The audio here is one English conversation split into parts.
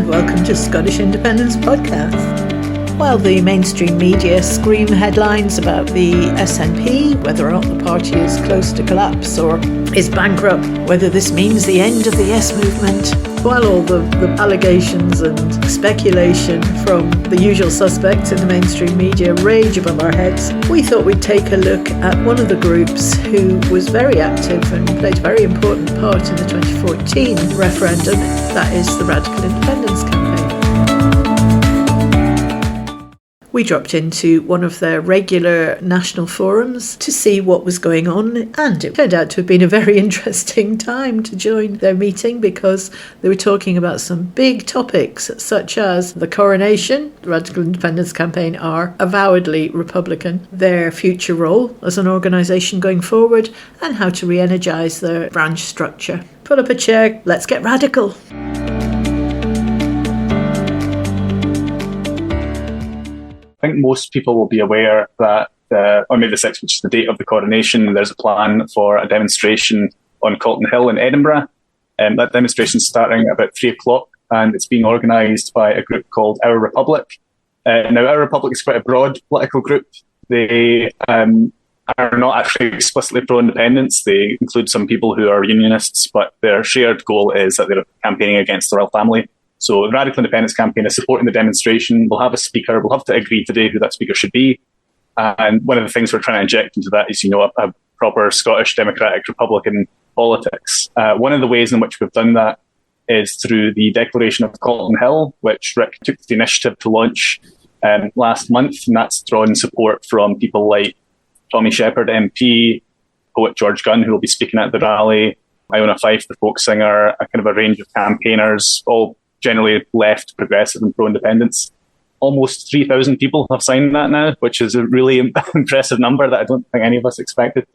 and welcome to Scottish Independence Podcast. While the mainstream media scream headlines about the SNP, whether or not the party is close to collapse or is bankrupt, whether this means the end of the Yes movement, while all the allegations and speculation from the usual suspects in the mainstream media rage above our heads, we thought we'd take a look at one of the groups who was very active and played a very important part in the 2014 referendum, that is the Radical Independence Campaign. We dropped into one of their regular national forums to see what was going on, and it turned out to have been a very interesting time to join their meeting because they were talking about some big topics such as the coronation. The Radical Independence Campaign are avowedly Republican, their future role as an organisation going forward, and how to re-energise their branch structure. Pull up a chair, let's get radical. I think most people will be aware that on May the 6th, which is the date of the coronation, there's a plan for a demonstration on Calton Hill in Edinburgh. That demonstration is starting at about 3 o'clock and it's being organised by a group called Our Republic. Now, Our Republic is quite a broad political group. They are not actually explicitly pro-independence. They include some people who are unionists, but their shared goal is that they're campaigning against the royal family. So the Radical Independence Campaign is supporting the demonstration. We'll have a speaker. We'll have to agree today who that speaker should be. And one of the things we're trying to inject into that is, a proper Scottish democratic Republican politics. One of the ways in which we've done that is through the Declaration of Calton Hill, which Rick took the initiative to launch last month. And that's drawn support from people like Tommy Shepherd MP, poet George Gunn, who will be speaking at the rally, Iona Fife, the folk singer, a kind of a range of campaigners, all generally left, progressive and pro-independence. Almost 3,000 people have signed that now, which is a really impressive number that I don't think any of us expected to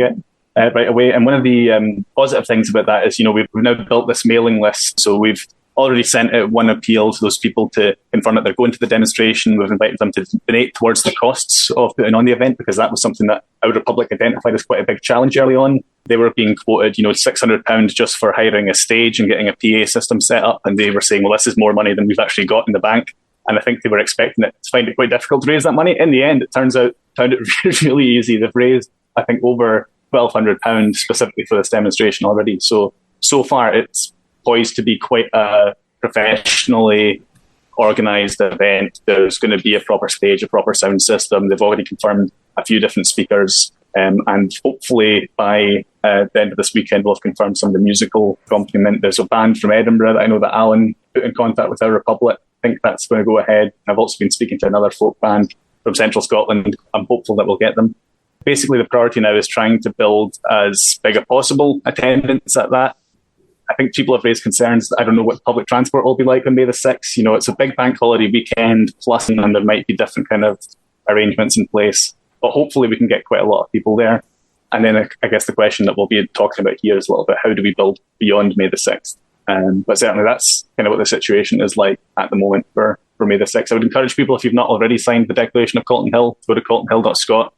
get right away. And one of the positive things about that is, we've now built this mailing list. So we've already sent out one appeal to those people to confirm that they're going to the demonstration. We've invited them to donate towards the costs of putting on the event, because that was something that Our Republic identified as quite a big challenge early on. They were being quoted, £600 just for hiring a stage and getting a PA system set up. And they were saying, well, this is more money than we've actually got in the bank. And I think they were expecting it to find it quite difficult to raise that money. In the end, it found it really easy. They've raised, I think, over £1,200 specifically for this demonstration already. So far, it's poised to be quite a professionally organised event. There's going to be a proper stage, a proper sound system. They've already confirmed a few different speakers. And hopefully by the end of this weekend, we'll have confirmed some of the musical accompaniment. There's a band from Edinburgh that I know that Alan put in contact with Our Republic. I think that's going to go ahead. I've also been speaking to another folk band from central Scotland. I'm hopeful that we'll get them. Basically, the priority now is trying to build as big a possible attendance at that. I think people have raised concerns. I don't know what public transport will be like on May the 6th. It's a big bank holiday weekend, plus and there might be different kind of arrangements in place. But hopefully we can get quite a lot of people there. And then I guess the question that we'll be talking about here is a little bit, how do we build beyond May the 6th? But certainly that's kind of what the situation is like at the moment for May the 6th. I would encourage people, if you've not already signed the Declaration of Calton Hill, go to caltonhill.scot.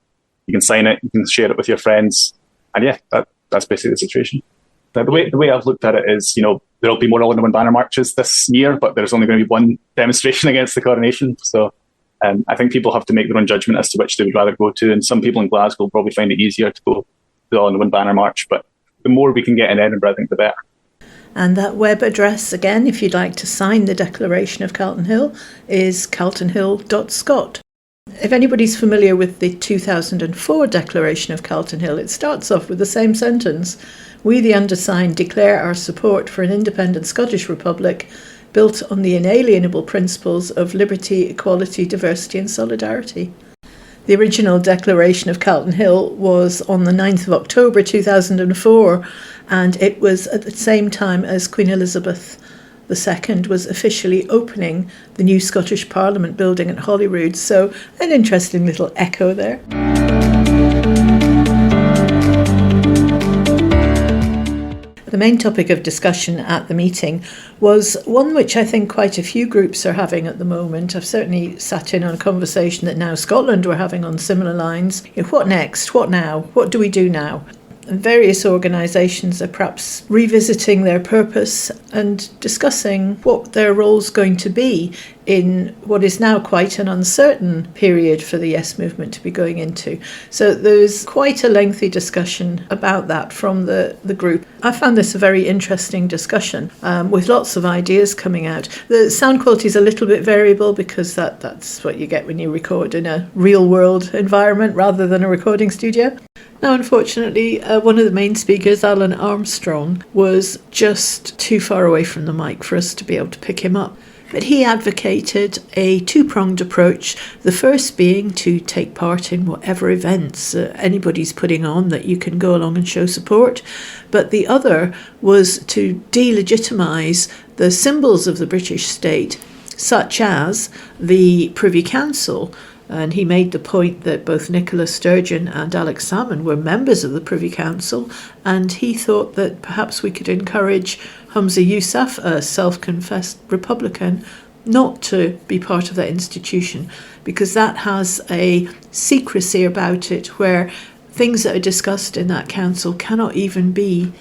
You can sign it, you can share it with your friends. And yeah, that's basically the situation. Now, the way I've looked at it is, there'll be more all-in-one banner marches this year, but there's only going to be one demonstration against the coronation. So I think people have to make their own judgment as to which they would rather go to. And some people in Glasgow will probably find it easier to go to the all-in-one banner march. But the more we can get in Edinburgh, I think the better. And that web address, again, if you'd like to sign the Declaration of Calton Hill, is caltonhill.scot. If anybody's familiar with the 2004 Declaration of Calton Hill, it starts off with the same sentence. We, the undersigned, declare our support for an independent Scottish Republic built on the inalienable principles of liberty, equality, diversity and solidarity. The original Declaration of Calton Hill was on the 9th of October 2004, and it was at the same time as Queen Elizabeth II was officially opening the new Scottish Parliament building at Holyrood. So an interesting little echo there. The main topic of discussion at the meeting was one which I think quite a few groups are having at the moment. I've certainly sat in on a conversation that Now Scotland were having on similar lines. What next? What now? What do we do now? And various organisations are perhaps revisiting their purpose and discussing what their role's going to be in what is now quite an uncertain period for the Yes movement to be going into. So there's quite a lengthy discussion about that from the group. I found this a very interesting discussion with lots of ideas coming out. The sound quality is a little bit variable because that's what you get when you record in a real world environment rather than a recording studio. Now, unfortunately, one of the main speakers, Alan Armstrong, was just too far away from the mic for us to be able to pick him up. But he advocated a two-pronged approach, the first being to take part in whatever events anybody's putting on that you can go along and show support. But the other was to delegitimise the symbols of the British state, such as the Privy Council. And he made the point that both Nicola Sturgeon and Alex Salmon were members of the Privy Council, and he thought that perhaps we could encourage Humza Yousaf, a self-confessed Republican, not to be part of that institution, because that has a secrecy about it where things that are discussed in that council cannot even be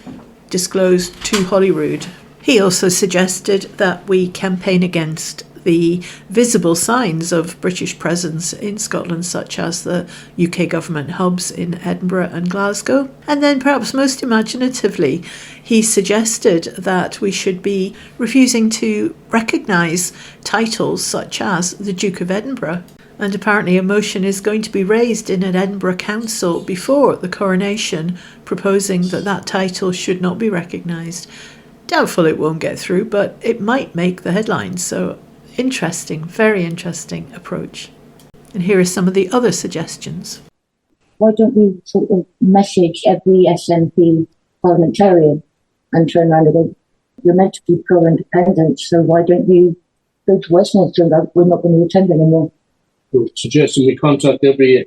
disclosed to Holyrood. He also suggested that we campaign against the visible signs of British presence in Scotland, such as the UK government hubs in Edinburgh and Glasgow. And then perhaps most imaginatively, he suggested that we should be refusing to recognise titles such as the Duke of Edinburgh. And apparently a motion is going to be raised in an Edinburgh council before the coronation, proposing that that title should not be recognised. Doubtful it won't get through, but it might make the headlines. So interesting, very interesting approach. And here are some of the other suggestions. Why don't we sort of message every SNP parliamentarian and turn around and go, you're meant to be pro-independence, so why don't you go to Westminster and we're not going to attend anymore? Suggesting we contact every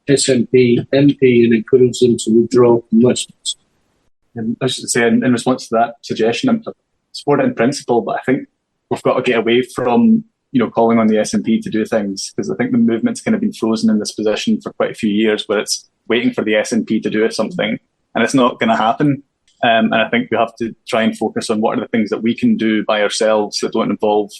SNP MP and encourage them to withdraw from Westminster. I should say, in response to that suggestion, I'm support it in principle, but I think we've got to get away from, calling on the SNP to do things, because I think the movement's kind of been frozen in this position for quite a few years, where it's waiting for the SNP to do something, and it's not going to happen. And I think we have to try and focus on what are the things that we can do by ourselves that don't involve,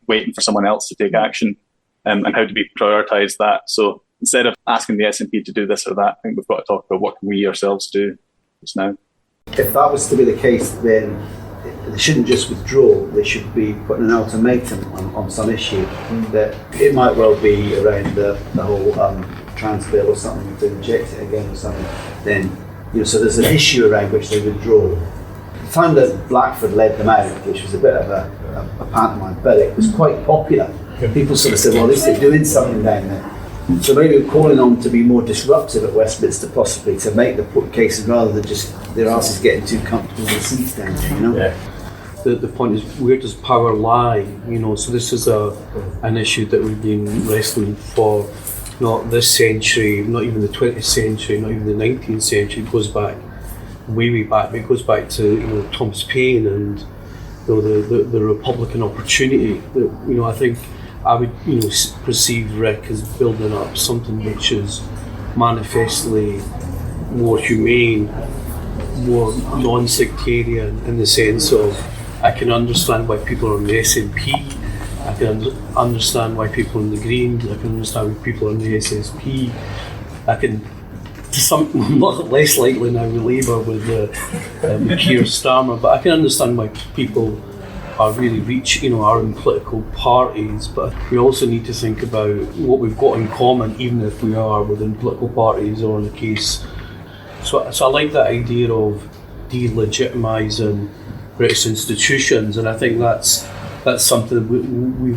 waiting for someone else to take action, and how do we prioritise that. So instead of asking the SNP to do this or that, I think we've got to talk about what can we ourselves do just now. If that was to be the case, then they shouldn't just withdraw, they should be putting an ultimatum on some issue. That it might well be around the whole trans bill or something, to inject it again or something. Then, so there's an issue around which they withdraw. The time that Blackford led them out, which was a bit of a pantomime, but it was quite popular. People sort of said, well, at least they're doing something down there. So maybe we're calling on to be more disruptive at Westminster, possibly, to make the cases rather than just their asses getting too comfortable in the seats down there, Yeah. The point is, where does power lie? So this is an issue that we've been wrestling for, not this century, not even the 20th century, not even the 19th century. It goes back way back. It goes back to Thomas Paine and the Republican opportunity. I think I would perceive Rick as building up something which is manifestly more humane, more non-sectarian, in the sense of I can understand why people are in the SNP, I can understand why people are in the Greens, I can understand why people are in the SSP, I can, to some less likely now with Labour with Keir Starmer, but I can understand why people are really are in political parties, but we also need to think about what we've got in common, even if we are within political parties or in the case. So I like that idea of delegitimising British institutions, and I think that's something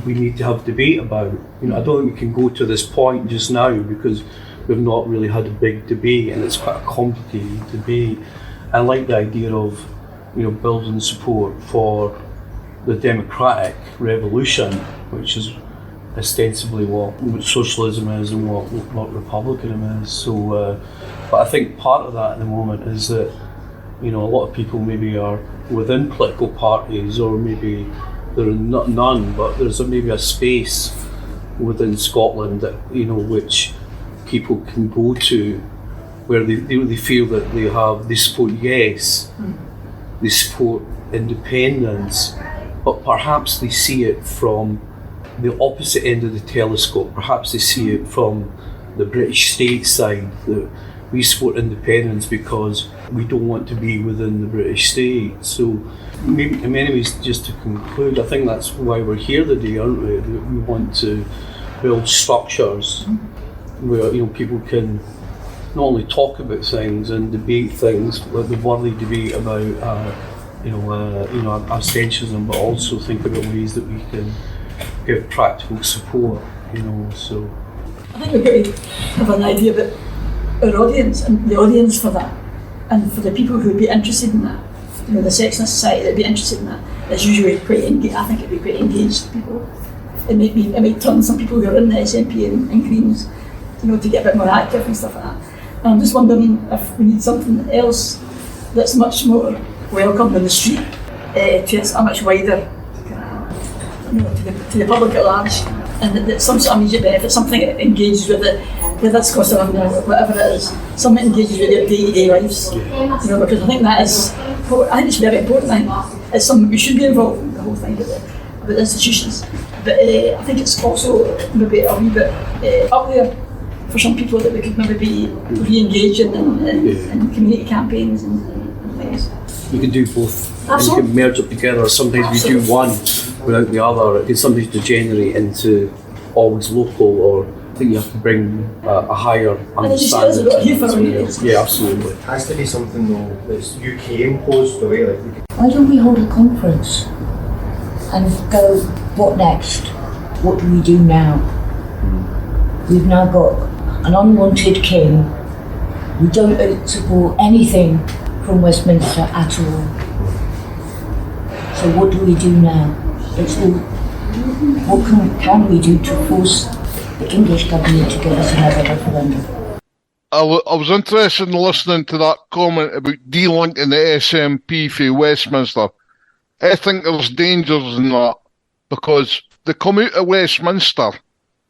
we need to have debate about. I don't think we can go to this point just now because we've not really had a big debate, and it's quite a complicated debate. I like the idea of building support for the democratic revolution, which is ostensibly what socialism is and what republicanism is. So, but I think part of that at the moment is that a lot of people maybe are within political parties, or maybe there are none, but there's maybe a space within Scotland that which people can go to where they feel that they support yes, they support independence, but perhaps they see it from the opposite end of the telescope. Perhaps they see it from the British state side, that we support independence because we don't want to be within the British state. So maybe, in many ways, just to conclude, I think that's why we're here today, aren't we? That we want to build structures where people can not only talk about things and debate things, like the worthy debate about abstentionism, but also think about ways that we can give practical support. So I think we've got to have an idea about our audience and the audience for that, and for the people who would be interested in that. The section of society that would be interested in that is usually quite engaged. I think it'd be quite engaged people. It might turn some people who are in the SNP and Greens, to get a bit more active and stuff like that. And I'm just wondering if we need something else that's much more welcome in the street, to a much wider, to the public at large, and that some sort of immediate benefit, something that engages with it, whether that's cost of living or whatever it is, something that engages with their day-to-day lives. Because I think that is, I think it's very important. I think it's something we should be involved in, the whole thing about the institutions. But I think it's also maybe a wee bit up there for some people that we could maybe be re-engaging in community campaigns and things. You can do both. Absolutely. You can merge it together. Sometimes we do one without the other. It can sometimes degenerate into always local, or I think you have to bring a higher understanding. Yeah, absolutely. It has to be something though that's UK imposed, the way Why don't we hold a conference and go, what next? What do we do now? We've now got an unwanted king. We don't support anything from Westminster at all. So what do we do now? What can we do to force the English government to give us another referendum? I was interested in listening to that comment about delinking the SNP from Westminster. I think there's dangers in that, because they come out of Westminster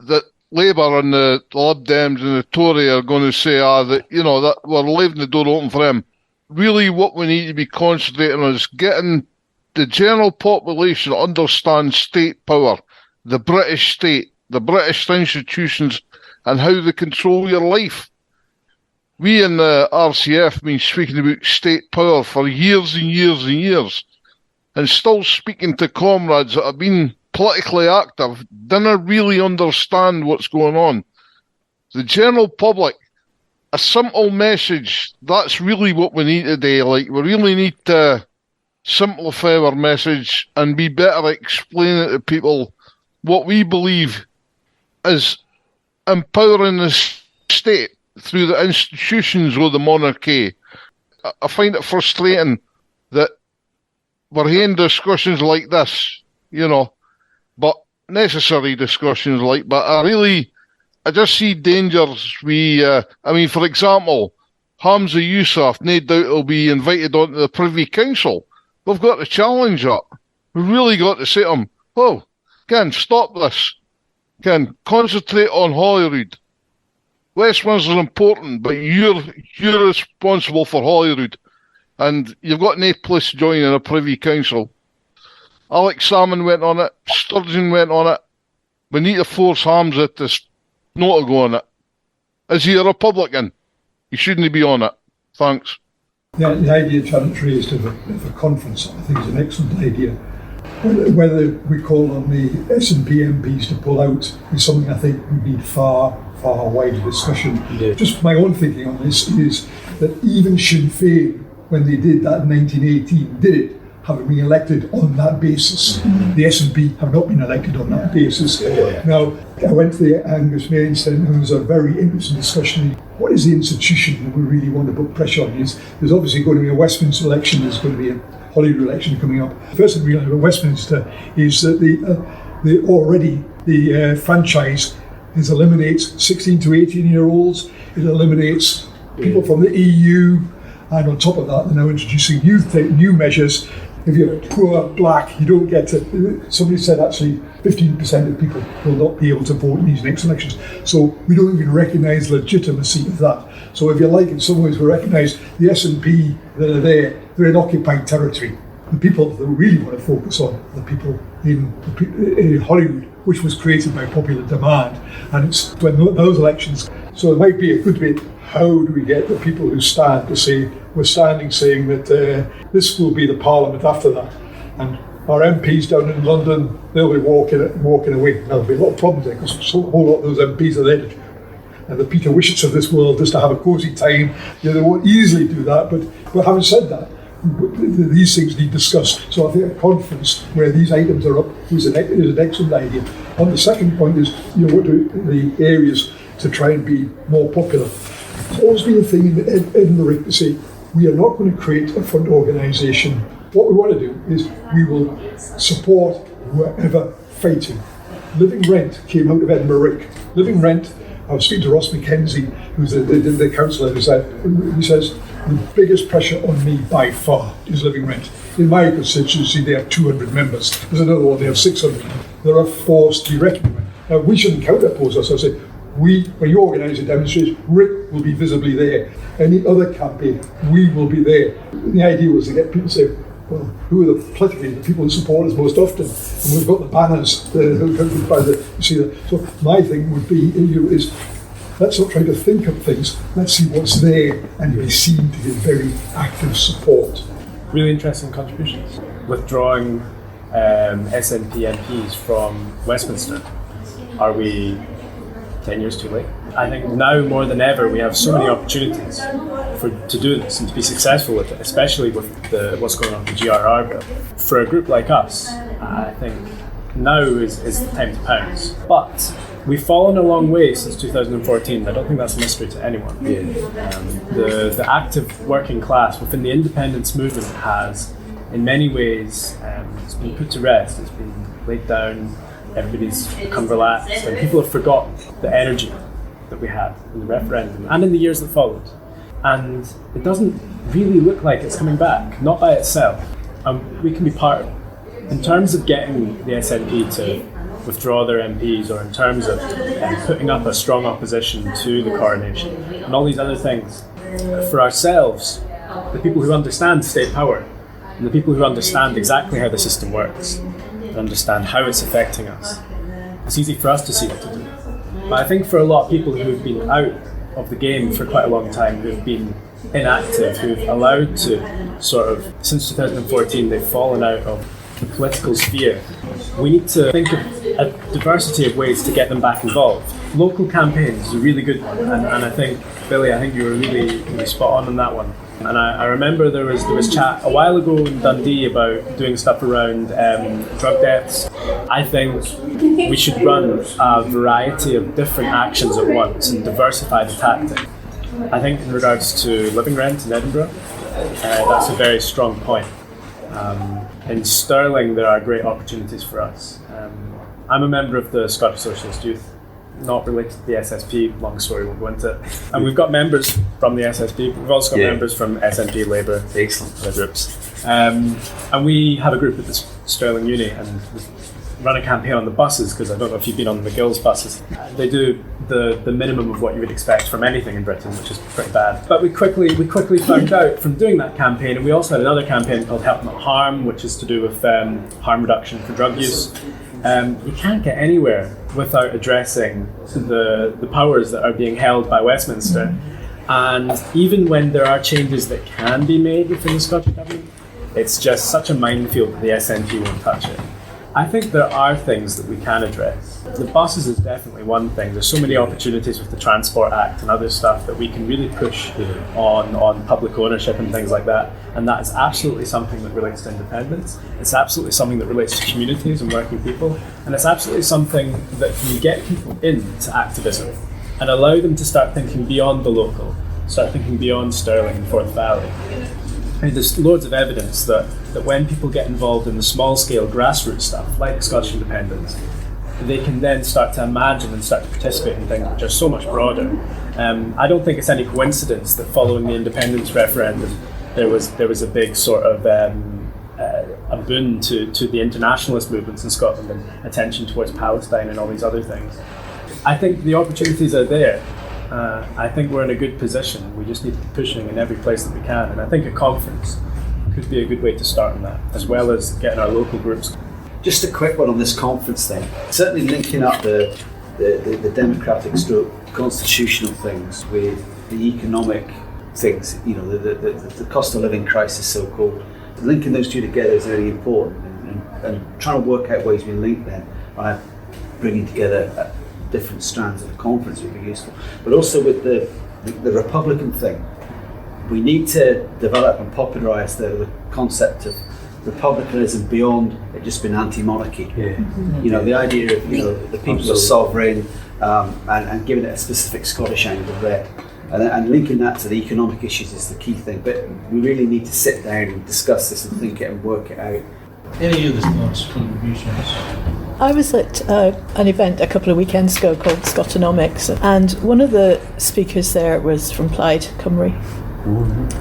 that Labour and the Lib Dems and the Tory are going to say that we're leaving the door open for them. Really what we need to be concentrating on is getting the general population to understand state power, the British state, the British institutions, and how they control your life. We in the RCF have been speaking about state power for years and years and years, and still speaking to comrades that have been politically active, didn't really understand what's going on. The general public, a simple message, that's really what we need today. We really need to simplify our message and be better at explaining to people what we believe is empowering the state through the institutions of the monarchy. I find it frustrating that we're hearing discussions like this, but necessary discussions but I just see dangers. For example, Hamza Yousaf, no doubt will be invited onto the Privy Council. We've got to challenge that. We've really got to say to him, stop this. Concentrate on Holyrood. Westminster's important, but you're responsible for Holyrood. And you've got no place to join in a Privy Council. Alex Salmon went on it. Sturgeon went on it. We need to force Hamza not to go on it. Is he a Republican? He shouldn't be on it. Thanks. The idea Janet raised of a conference, I think, is an excellent idea. Whether we call on the SNP MPs to pull out is something I think we need far wider discussion. Yeah. Just my own thinking on this is that even Sinn Féin, when they did that in 1918, did it having been elected on that basis. The SNP have not been elected on that basis. Now, I went to the Angus Main Centre, and there was a very interesting discussion. What is the institution that we really want to put pressure on? There's obviously going to be a Westminster election, there's going to be a Holyrood election coming up. The first thing we realize about Westminster is that the franchise eliminates 16 to 18-year-olds, it eliminates people from the EU, and on top of that, they're now introducing new measures. If you're poor, black, you don't get to. Somebody said actually 15% of people will not be able to vote in these next elections. So we don't even recognise legitimacy of that. So if you like, in some ways we recognise the SNP that are there, they're in occupied territory. The people that we really want to focus on are the people in Hollywood, which was created by popular demand. And it's when those elections, so it might be a good debate, how do we get the people who stand to say, we're standing saying that this will be the parliament after that. And our MPs down in London, they'll be walking away. There'll be a lot of problems there because a whole lot of those MPs are there to, and the Peter Wishets of this world just to have a cosy time. They won't easily do that, but having said that, these things need discussed. So I think a conference where these items are up is an excellent idea. On the second point is, what do the areas to try and be more popular. It's always been a thing in Edinburgh to say, we are not going to create a front organisation. What we want to do is we will support whoever fighting. Living Rent came out of Edinburgh. Living Rent, I was speaking to Ross Mackenzie, who's the councillor, he says, the biggest pressure on me by far is Living Rent. In my constituency, they have 200 members. There's another one, they have 600. They're a force to be reckoned with. Now, we shouldn't counterpose us. I say, when you organise a demonstration, Rick will be visibly there. Any other campaign, we will be there. The idea was to get people to say, well, who are the politically the people who support us most often? And we've got the banners, you see that. So my thing would be is let's not try to think of things, let's see what's there and be seen to give very active support. Really interesting contributions. Withdrawing SNP MPs from Westminster. Are we 10 years too late? I think now more than ever we have so many opportunities to do this and to be successful with it, especially with what's going on with the GRR bill. For a group like us, I think now is the time to pounce. But we've fallen a long way since 2014. I don't think that's a mystery to anyone. The active working class within the independence movement has, in many ways, it's been put to rest. It's been laid down. Everybody's become relaxed, and people have forgotten the energy that we had in the referendum and in the years that followed. And it doesn't really look like it's coming back, not by itself. And we can be part of it. In terms of getting the SNP to withdraw their MPs, or in terms of putting up a strong opposition to the coronation, and all these other things, for ourselves, the people who understand state power, and the people who understand exactly how the system works, and understand how it's affecting us, it's easy for us to see what to do. But I think for a lot of people who've been out of the game for quite a long time, who've been inactive, who've allowed to sort of, since 2014, they've fallen out of the political sphere, we need to think of a diversity of ways to get them back involved. Local campaigns is a really good one, and I think, Billy, I think you were really spot on that one. And I remember there was chat a while ago in Dundee about doing stuff around drug deaths. I think we should run a variety of different actions at once and diversify the tactic. I think in regards to Living Rent in Edinburgh, that's a very strong point. In Stirling, there are great opportunities for us. I'm a member of the Scottish Socialist Youth, not related to the SSP, long story, we'll go into it. And we've got members from the SSP, we've also got members from SNP, Labour, excellent groups. And we have a group at the Stirling Uni, and we run a campaign on the buses, because I don't know if you've been on the McGill's buses. They do the minimum of what you would expect from anything in Britain, which is pretty bad. But we quickly found out from doing that campaign, and we also had another campaign called Help Not Harm, which is to do with harm reduction for drug use. You can't get anywhere without addressing the powers that are being held by Westminster. And even when there are changes that can be made within the Scottish Government, it's just such a minefield that the SNP won't touch it. I think there are things that we can address. The buses is definitely one thing. There's so many opportunities with the Transport Act and other stuff that we can really push on public ownership and things like that. And that is absolutely something that relates to independence. It's absolutely something that relates to communities and working people. And it's absolutely something that can get people into activism and allow them to start thinking beyond the local, start thinking beyond Stirling and Forth Valley. And there's loads of evidence that when people get involved in the small-scale grassroots stuff, like Scottish independence, they can then start to imagine and start to participate in things which are so much broader. I don't think it's any coincidence that following the independence referendum, there was a big sort of a boon to the internationalist movements in Scotland and attention towards Palestine and all these other things. I think the opportunities are there. I think we're in a good position. We just need to be pushing in every place that we can. And I think a conference could be a good way to start on that, as well as getting our local groups. Just a quick one on this conference thing. Certainly linking up the democratic stroke constitutional things with the economic things, you know, the cost of living crisis, so-called. Linking those two together is really important, and trying to work out ways we link them by bringing together different strands of the conference would be useful. But also with the Republican thing, we need to develop and popularise the concept of republicanism beyond it just being anti-monarchy. You know, the idea of, you know, the people are sovereign, and giving it a specific Scottish angle there. And linking that to the economic issues is the key thing. But we really need to sit down and discuss this and think it and work it out. Any other thoughts, contributions? I was at an event a couple of weekends ago called Scotonomics, and one of the speakers there was from Plaid Cymru.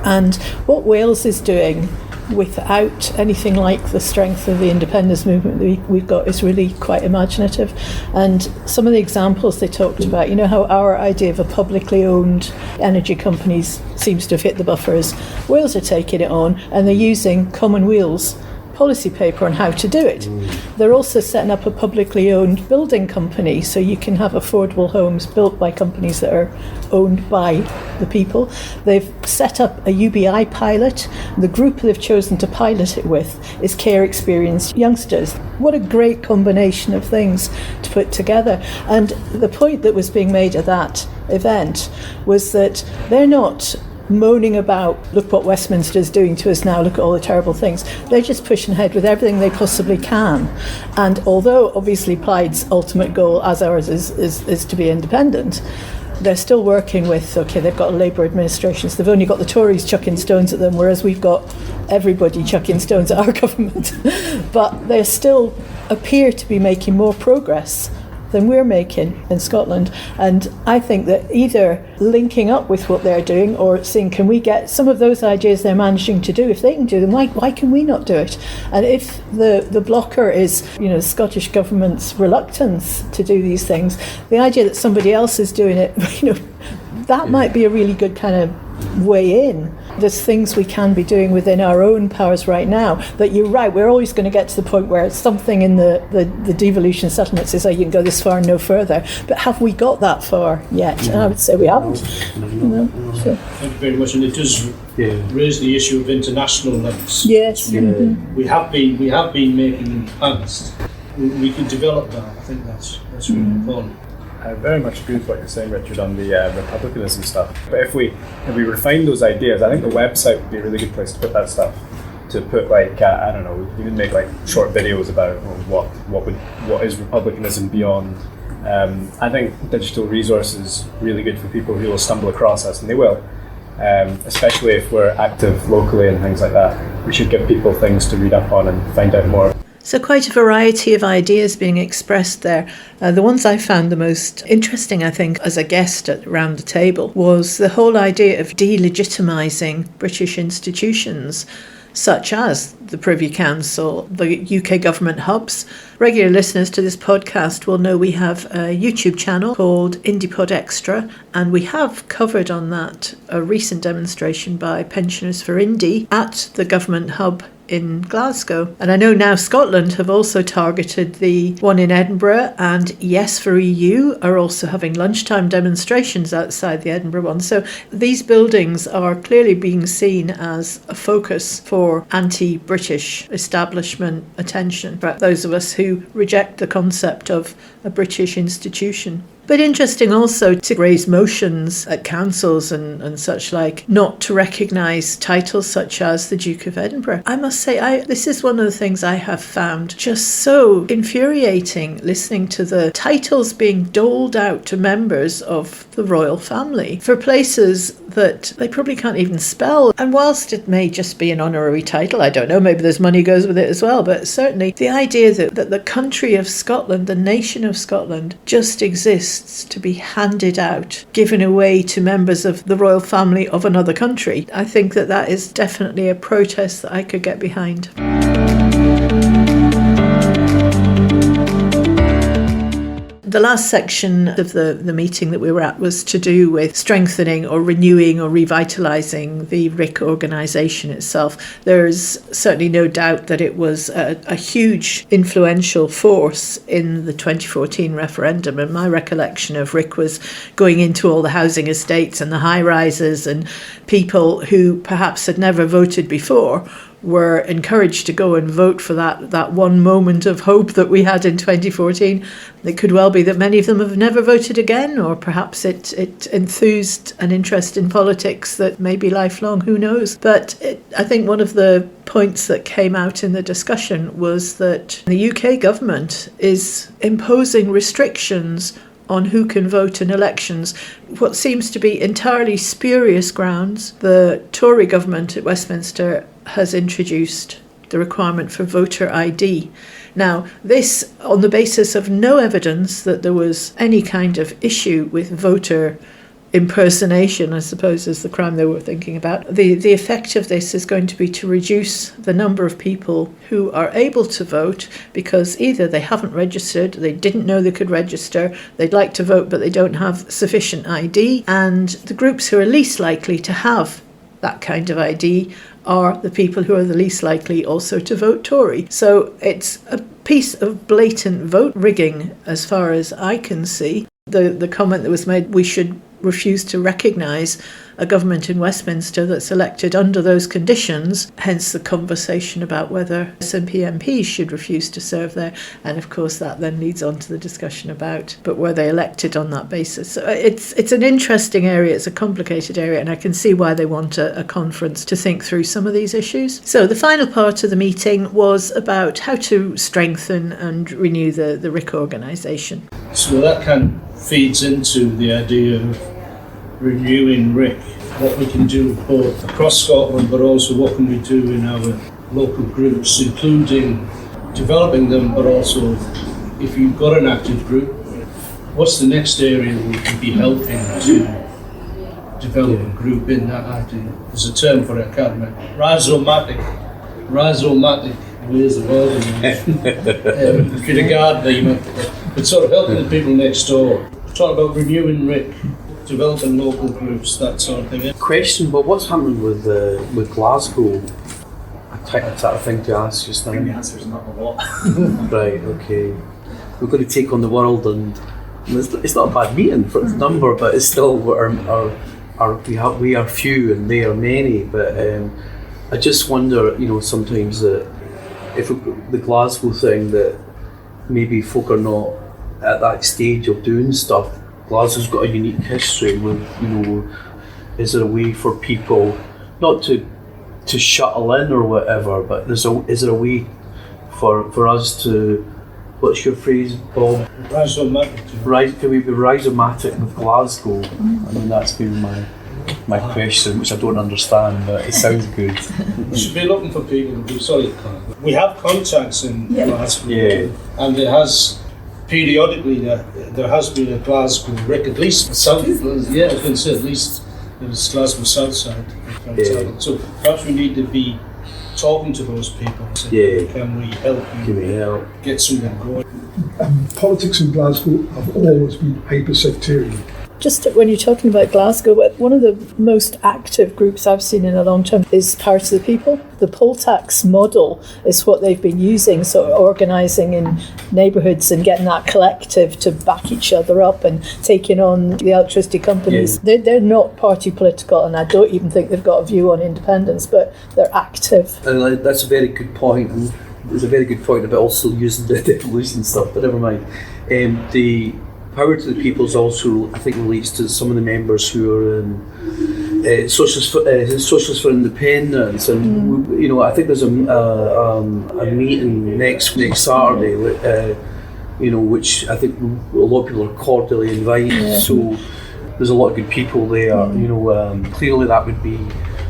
And what Wales is doing without anything like the strength of the independence movement that we've got is really quite imaginative. And some of the examples they talked about, you know, how our idea of a publicly owned energy companies seems to have hit the buffers. Wales are taking it on, and they're using Commonweal's policy paper on how to do it. They're also setting up a publicly owned building company, so you can have affordable homes built by companies that are owned by the people. They've set up a UBI pilot. The group they've chosen to pilot it with is care experienced youngsters. What a great combination of things to put together. And the point that was being made at that event was that they're not moaning about, look what Westminster's doing to us now, look at all the terrible things. They're just pushing ahead with everything they possibly can. And although obviously Plaid's ultimate goal, as ours is to be independent, they're still working with, okay, they've got a Labour administration, so they've only got the Tories chucking stones at them, whereas we've got everybody chucking stones at our government. But they still appear to be making more progress than we're making in Scotland. And I think that either linking up with what they're doing or seeing, can we get some of those ideas they're managing to do, if they can do them, why can we not do it? And if the blocker is, you know, the Scottish government's reluctance to do these things, the idea that somebody else is doing it, you know, that might be a really good kind of way in. There's things we can be doing within our own powers right now that, you're right, we're always going to get to the point where something in the devolution settlement says, oh, you can go this far and no further. But have we got that far yet? And I would say we haven't. So. Thank you very much. And it does raise the issue of international links. Yes. We have been making in the past. We can develop that. I think that's really important. I very much agree with what you're saying, Richard, on the republicanism stuff. But if we refine those ideas, I think the website would be a really good place to put that stuff. To put, like, I don't know, even make like short videos about what is republicanism beyond. I think digital resources really good for people who will stumble across us, and they will. Especially if we're active locally and things like that. We should give people things to read up on and find out more. So quite a variety of ideas being expressed there. The ones I found the most interesting, I think, as a guest around the table, was the whole idea of delegitimising British institutions, such as the Privy Council, the UK government hubs. Regular listeners to this podcast will know we have a YouTube channel called IndiePod Extra, and we have covered on that a recent demonstration by Pensioners for Indie at the government hub in Glasgow. And I know now Scotland have also targeted the one in Edinburgh, and Yes for EU are also having lunchtime demonstrations outside the Edinburgh one. So these buildings are clearly being seen as a focus for anti-British establishment attention for those of us who reject the concept of a British institution. But interesting also to raise motions at councils and such like not to recognise titles such as the Duke of Edinburgh. I must say, this is one of the things I have found just so infuriating, listening to the titles being doled out to members of the royal family for places that they probably can't even spell. And whilst it may just be an honorary title, I don't know, maybe there's money goes with it as well, but certainly the idea that the country of Scotland, the nation of Scotland, just exists to be handed out, given away to members of the royal family of another country. I think that is definitely a protest that I could get behind. The last section of the meeting that we were at was to do with strengthening or renewing or revitalising the RIC organisation itself. There's certainly no doubt that it was a huge influential force in the 2014 referendum, and my recollection of RIC was going into all the housing estates and the high-rises, and people who perhaps had never voted before were encouraged to go and vote for that one moment of hope that we had in 2014. It could well be that many of them have never voted again, or perhaps it enthused an interest in politics that may be lifelong, who knows. But I think one of the points that came out in the discussion was that the UK government is imposing restrictions on who can vote in elections, what seems to be entirely spurious grounds. The Tory government at Westminster has introduced the requirement for voter ID. Now, this on the basis of no evidence that there was any kind of issue with voter impersonation, I suppose, is the crime they were thinking about. The effect of this is going to be to reduce the number of people who are able to vote because either they haven't registered, they didn't know they could register, they'd like to vote but they don't have sufficient ID, and the groups who are least likely to have that kind of ID are the people who are the least likely also to vote Tory. So it's a piece of blatant vote rigging as far as I can see. The comment that was made, we should refuse to recognise a government in Westminster that's elected under those conditions, hence the conversation about whether SNP MPs should refuse to serve there. And of course that then leads on to the discussion about, but were they elected on that basis? So it's an interesting area, it's a complicated area, and I can see why they want a conference to think through some of these issues. So the final part of the meeting was about how to strengthen and renew the RIC organisation. So that kind of feeds into the idea of renewing RIC, what we can do both across Scotland, but also what can we do in our local groups, including developing them, but also if you've got an active group, what's the next area we can be helping to develop a group in that active? There's a term for it, I can't remember. Rhizomatic, where's the word? If you're a gardener, but sort of helping the people next door. Talk about renewing RIC, developing local groups, that sort of thing. Question, but what's happening with Glasgow? A type of thing to ask just now. The answer's not a lot. Right, okay. We're going to take on the world, and it's not a bad meeting for its number, but it's still we are few and they are many. But I just wonder, sometimes that if the Glasgow thing, that maybe folk are not at that stage of doing stuff. Glasgow's got a unique history with, is there a way for people not to shuttle in or whatever, but is there a way for us to, what's your phrase, Bob? Rhizomatic. Can we be rhizomatic with Glasgow? I mean, that's been my question, which I don't understand, but it sounds good. We should be looking for people to do solid. We have contacts in Glasgow, and there has periodically there has been a Glasgow RIC, at least south. I was going to say at least it was Glasgow south side. So perhaps we need to be talking to those people. Saying, can we help you get something going? Politics in Glasgow have always been hyper-sectarian. Just when you're talking about Glasgow, one of the most active groups I've seen in a long time is Power to the People. The poll tax model is what they've been using, so organising in neighbourhoods and getting that collective to back each other up and taking on the electricity companies. Yeah. They're not party political, and I don't even think they've got a view on independence, but they're active. And that's a very good point, and there's a very good point about also using the devolution stuff, but never mind. The Power to the People also, I think, relates to some of the members who are in Socialists for Independence, and I think there's a meeting next Saturday, which I think a lot of people are cordially invited. Yeah. So there's a lot of good people there. Clearly that would be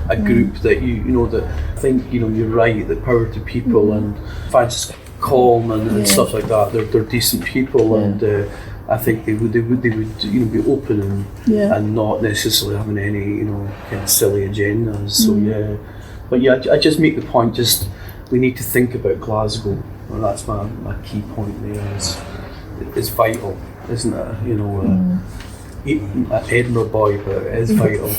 a group that that I think you're right. That Power to People and Francis Coleman and stuff like that. They're decent people, and I think they would be open and not necessarily having any kind of silly agendas. So but I just make the point. Just we need to think about Glasgow. Well, that's my key point there. It's vital. isn't it? You know, an Edinburgh boy, but it is vital.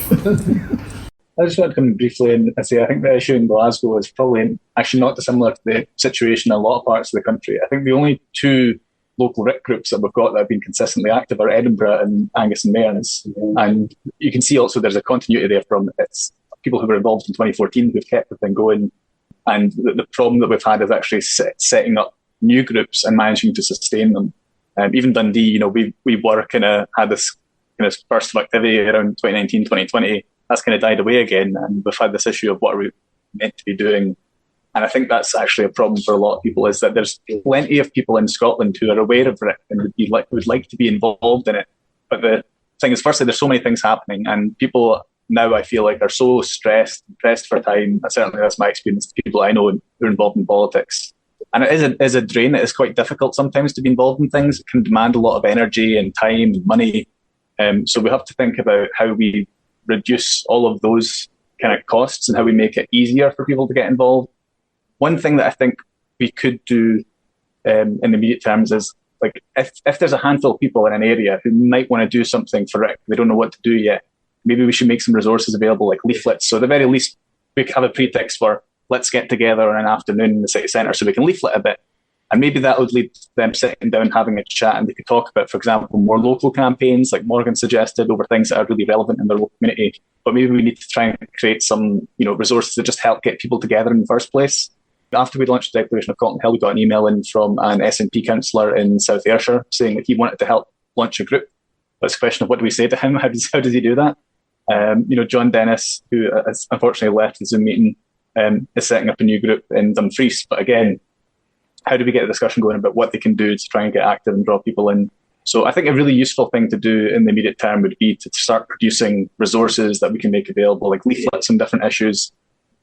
I just want to come briefly and say I think the issue in Glasgow is probably actually not dissimilar to the situation in a lot of parts of the country. I think the only two local RIC groups that we've got that have been consistently active are Edinburgh and Angus and Mearns. And you can see also there's a continuity there from it's people who were involved in 2014 who've kept the thing going. And the problem that we've had is actually setting up new groups and managing to sustain them. Even Dundee, you know, we were kind of had this kind of burst of activity around 2019, 2020. That's kind of died away again, and we've had this issue of what are we meant to be doing. And I think that's actually a problem for a lot of people, is that there's plenty of people in Scotland who are aware of it and would like to be involved in it. But the thing is, firstly, there's so many things happening, and people now, I feel like, are so stressed, pressed for time. Certainly that's my experience, the people I know who are involved in politics. And it is a drain. It is quite difficult sometimes to be involved in things. It can demand a lot of energy and time and money. So we have to think about how we reduce all of those kind of costs and how we make it easier for people to get involved. One thing that I think we could do in the immediate terms is, like, if there's a handful of people in an area who might want to do something for it, they don't know what to do yet, maybe we should make some resources available, like leaflets. So at the very least, we could have a pretext for, let's get together on an afternoon in the city centre so we can leaflet a bit. And maybe that would lead to them sitting down, having a chat, and they could talk about, for example, more local campaigns, like Morgan suggested, over things that are really relevant in their local community. But maybe we need to try and create some, resources that just help get people together in the first place. After we launched the Declaration of Calton Hill, we got an email in from an SNP councillor in South Ayrshire saying that he wanted to help launch a group. But it's a question of what do we say to him? How does he do that? John Dennis, who has unfortunately left the Zoom meeting, is setting up a new group in Dumfries. But again, how do we get a discussion going about what they can do to try and get active and draw people in? So I think a really useful thing to do in the immediate term would be to start producing resources that we can make available, like leaflets on different issues.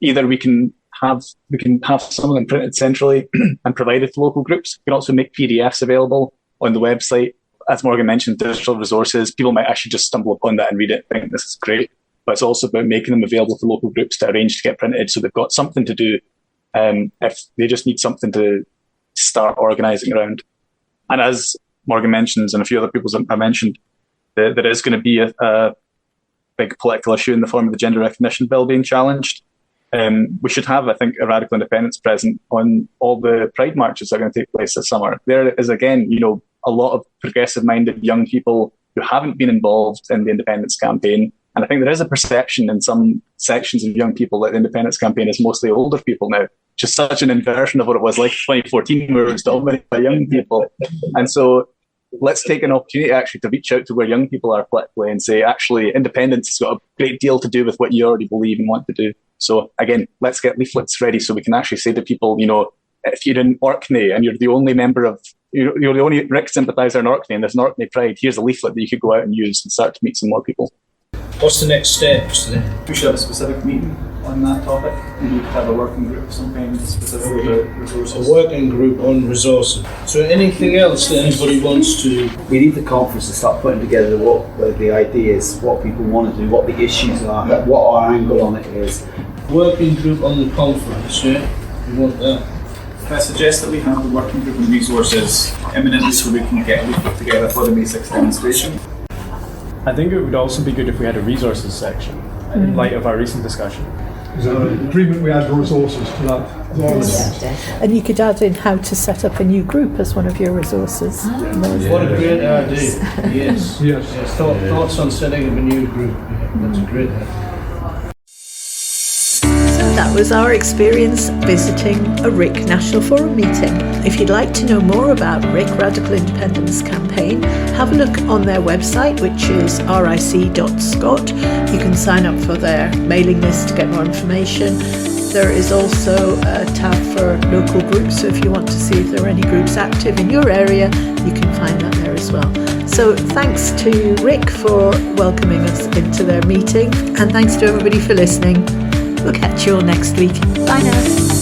Either we can have some of them printed centrally and provided to local groups. We can also make PDFs available on the website. As Morgan mentioned, digital resources, people might actually just stumble upon that and read it and think this is great. But it's also about making them available for local groups to arrange to get printed so they've got something to do if they just need something to start organising around. And as Morgan mentions, and a few other people have mentioned, there is going to be a big political issue in the form of the gender recognition bill being challenged. We should have, I think, a radical independence present on all the Pride marches that are going to take place this summer. There is, again, a lot of progressive-minded young people who haven't been involved in the independence campaign. And I think there is a perception in some sections of young people that the independence campaign is mostly older people now. Just such an inversion of what it was like in 2014, where it was dominated by young people. And so let's take an opportunity actually to reach out to where young people are politically and say, actually, independence has got a great deal to do with what you already believe and want to do. So again, let's get leaflets ready so we can actually say to people, if you're in Orkney and you're the only you're the only RIC sympathiser in Orkney and there's an Orkney Pride, here's a leaflet that you could go out and use and start to meet some more people. What's the next steps then? We should have a specific meeting on that topic. We could have a working group of some kind specifically about resources. A working group on resources. So anything else that anybody wants to? We need the conference to start putting together what the ideas, what people want to do, what the issues are, what our angle on it is. Working group on the conference, yeah? We want that. I suggest that we have the working group and resources imminently so we can get it together for the May 6th demonstration. I think it would also be good if we had a resources section in light of our recent discussion. Is there an agreement we add resources to that? Yes. And you could add in how to set up a new group as one of your resources. What a great idea. Yes. Thoughts on setting up a new group. Yeah, that's a great idea. That was our experience visiting a RIC National Forum meeting. If you'd like to know more about RIC Radical Independence Campaign, have a look on their website, which is ric.scot. You can sign up for their mailing list to get more information. There is also a tab for local groups, so if you want to see if there are any groups active in your area, you can find that there as well. So thanks to RIC for welcoming us into their meeting, and thanks to everybody for listening. We'll catch you all next week. Bye now.